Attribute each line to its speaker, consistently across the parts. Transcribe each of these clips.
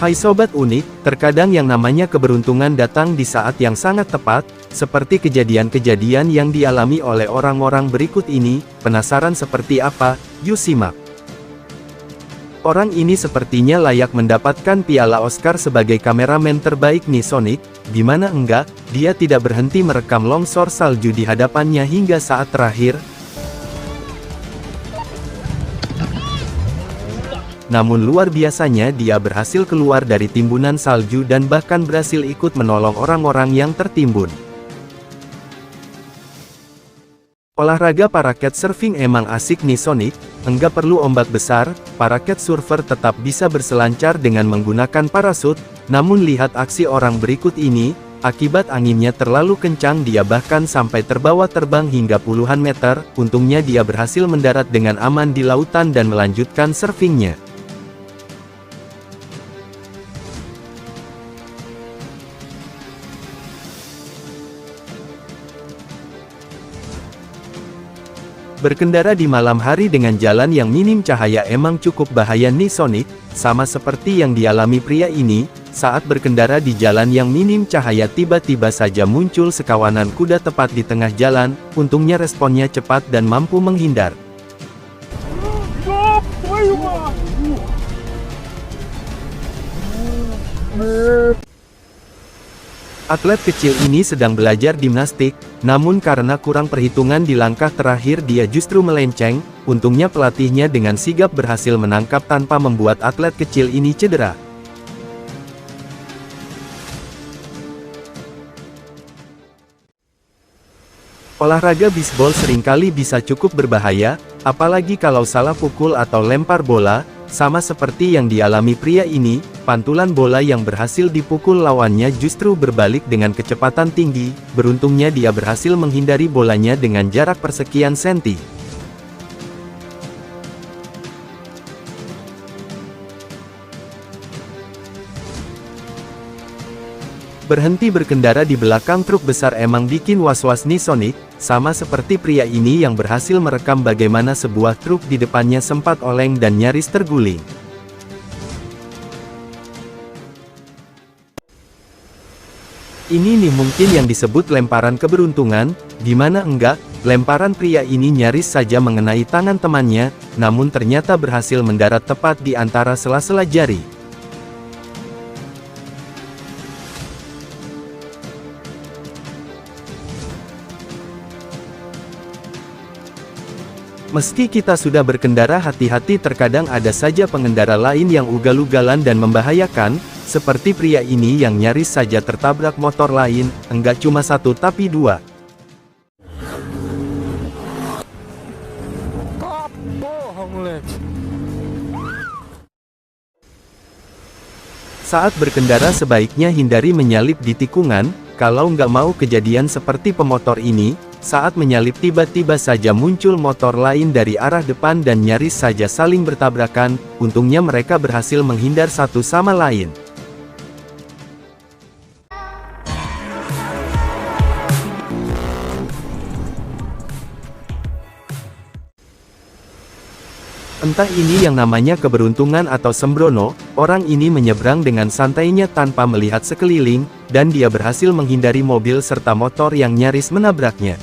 Speaker 1: Hai sobat unik, terkadang yang namanya keberuntungan datang di saat yang sangat tepat, seperti kejadian-kejadian yang dialami oleh orang-orang berikut ini. Penasaran seperti apa? Yuk simak. Orang ini sepertinya layak mendapatkan piala Oscar sebagai kameramen terbaik nih Sonic. Gimana enggak, dia tidak berhenti merekam longsor salju di hadapannya hingga saat terakhir. Namun luar biasanya dia berhasil keluar dari timbunan salju dan bahkan berhasil ikut menolong orang-orang yang tertimbun. Olahraga paraket surfing emang asik nih Sonic, enggak perlu ombak besar, paraket surfer tetap bisa berselancar dengan menggunakan parasut, namun lihat aksi orang berikut ini, akibat anginnya terlalu kencang dia bahkan sampai terbawa terbang hingga puluhan meter, untungnya dia berhasil mendarat dengan aman di lautan dan melanjutkan surfingnya. Berkendara di malam hari dengan jalan yang minim cahaya emang cukup bahaya nih Sonic, sama seperti yang dialami pria ini, saat berkendara di jalan yang minim cahaya tiba-tiba saja muncul sekawanan kuda tepat di tengah jalan, untungnya responnya cepat dan mampu menghindar. Atlet kecil ini sedang belajar gimnastik, namun karena kurang perhitungan di langkah terakhir dia justru melenceng, untungnya pelatihnya dengan sigap berhasil menangkap tanpa membuat atlet kecil ini cedera. Olahraga bisbol seringkali bisa cukup berbahaya, apalagi kalau salah pukul atau lempar bola, sama seperti yang dialami pria ini, pantulan bola yang berhasil dipukul lawannya justru berbalik dengan kecepatan tinggi, beruntungnya dia berhasil menghindari bolanya dengan jarak persekian senti. Berhenti berkendara di belakang truk besar emang bikin was-was nih Sonic, sama seperti pria ini yang berhasil merekam bagaimana sebuah truk di depannya sempat oleng dan nyaris terguling. Ini nih mungkin yang disebut lemparan keberuntungan, dimana enggak, lemparan pria ini nyaris saja mengenai tangan temannya, namun ternyata berhasil mendarat tepat di antara sela-sela jari. Meski kita sudah berkendara hati-hati terkadang ada saja pengendara lain yang ugal-ugalan dan membahayakan, seperti pria ini yang nyaris saja tertabrak motor lain, enggak cuma satu tapi dua. Saat berkendara sebaiknya hindari menyalip di tikungan, kalau nggak mau kejadian seperti pemotor ini. Saat menyalip tiba-tiba saja muncul motor lain dari arah depan dan nyaris saja saling bertabrakan, untungnya mereka berhasil menghindar satu sama lain. Entah ini yang namanya keberuntungan atau sembrono, orang ini menyeberang dengan santainya tanpa melihat sekeliling, dan dia berhasil menghindari mobil serta motor yang nyaris menabraknya.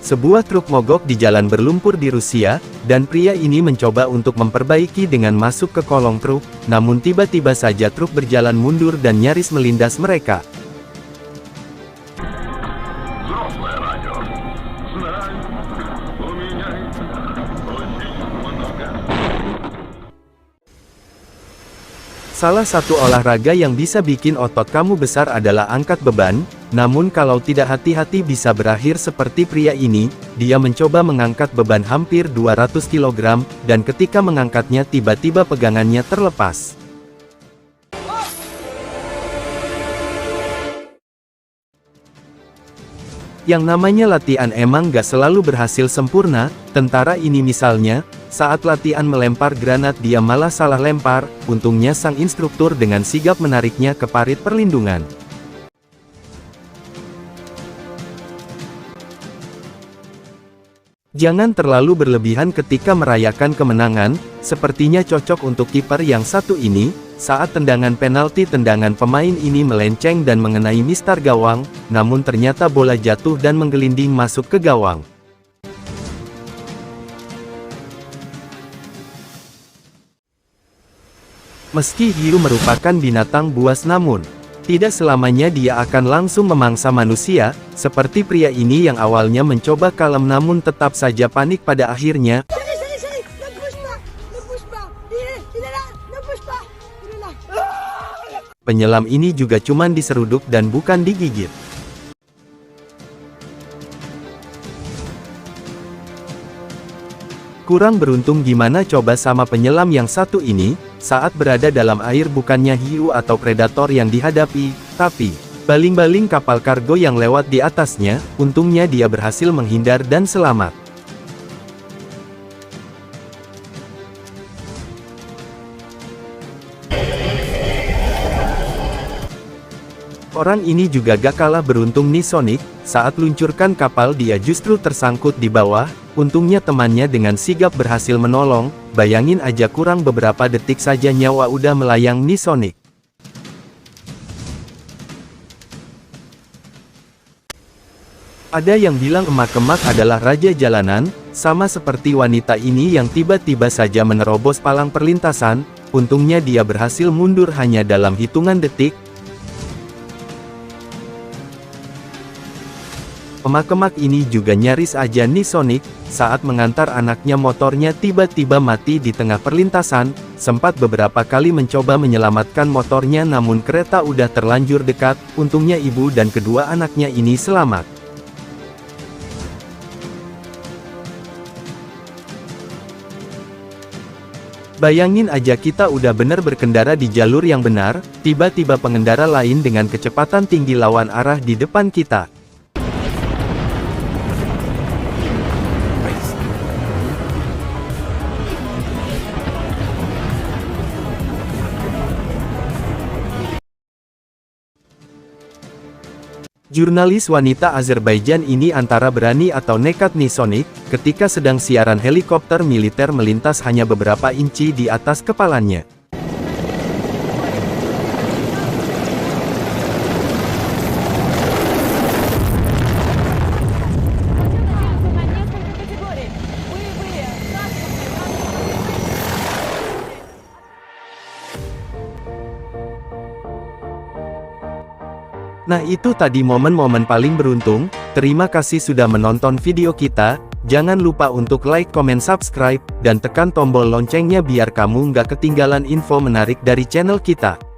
Speaker 1: Sebuah truk mogok di jalan berlumpur di Rusia, dan pria ini mencoba untuk memperbaiki dengan masuk ke kolong truk, namun tiba-tiba saja truk berjalan mundur dan nyaris melindas mereka. Salah satu olahraga yang bisa bikin otot kamu besar adalah angkat beban, namun kalau tidak hati-hati bisa berakhir seperti pria ini, dia mencoba mengangkat beban hampir 200 kg, dan ketika mengangkatnya tiba-tiba pegangannya terlepas. Yang namanya latihan emang gak selalu berhasil sempurna, tentara ini misalnya, saat latihan melempar granat dia malah salah lempar, untungnya sang instruktur dengan sigap menariknya ke parit perlindungan. Jangan terlalu berlebihan ketika merayakan kemenangan, sepertinya cocok untuk kiper yang satu ini. Saat tendangan penalti, tendangan pemain ini melenceng dan mengenai mistar gawang, namun ternyata bola jatuh dan menggelinding masuk ke gawang. Meski hiu merupakan binatang buas, namun tidak selamanya dia akan langsung memangsa manusia, seperti pria ini yang awalnya mencoba kalem namun tetap saja panik pada akhirnya. Penyelam ini juga cuman diseruduk dan bukan digigit. Kurang beruntung gimana coba sama penyelam yang satu ini, saat berada dalam air bukannya hiu atau predator yang dihadapi, tapi baling-baling kapal kargo yang lewat di atasnya. Untungnya dia berhasil menghindar dan selamat. Orang ini juga gak kalah beruntung nih Sonic, saat luncurkan kapal dia justru tersangkut di bawah. Untungnya temannya dengan sigap berhasil menolong. Bayangin aja kurang beberapa detik saja nyawa udah melayang nih Sonic. Ada yang bilang emak-emak adalah raja jalanan, sama seperti wanita ini yang tiba-tiba saja menerobos palang perlintasan. Untungnya dia berhasil mundur hanya dalam hitungan detik. Emak-emak ini juga nyaris aja nih Sonic, saat mengantar anaknya motornya tiba-tiba mati di tengah perlintasan. Sempat beberapa kali mencoba menyelamatkan motornya namun kereta udah terlanjur dekat. Untungnya ibu dan kedua anaknya ini selamat. Bayangin aja kita udah bener berkendara di jalur yang benar, tiba-tiba pengendara lain dengan kecepatan tinggi lawan arah di depan kita. Jurnalis wanita Azerbaijan ini antara berani atau nekat nih Sonic, ketika sedang siaran helikopter militer melintas hanya beberapa inci di atas kepalanya. Nah itu tadi momen-momen paling beruntung. Terima kasih sudah menonton video kita. Jangan lupa untuk like, comment, subscribe, dan tekan tombol loncengnya biar kamu nggak ketinggalan info menarik dari channel kita.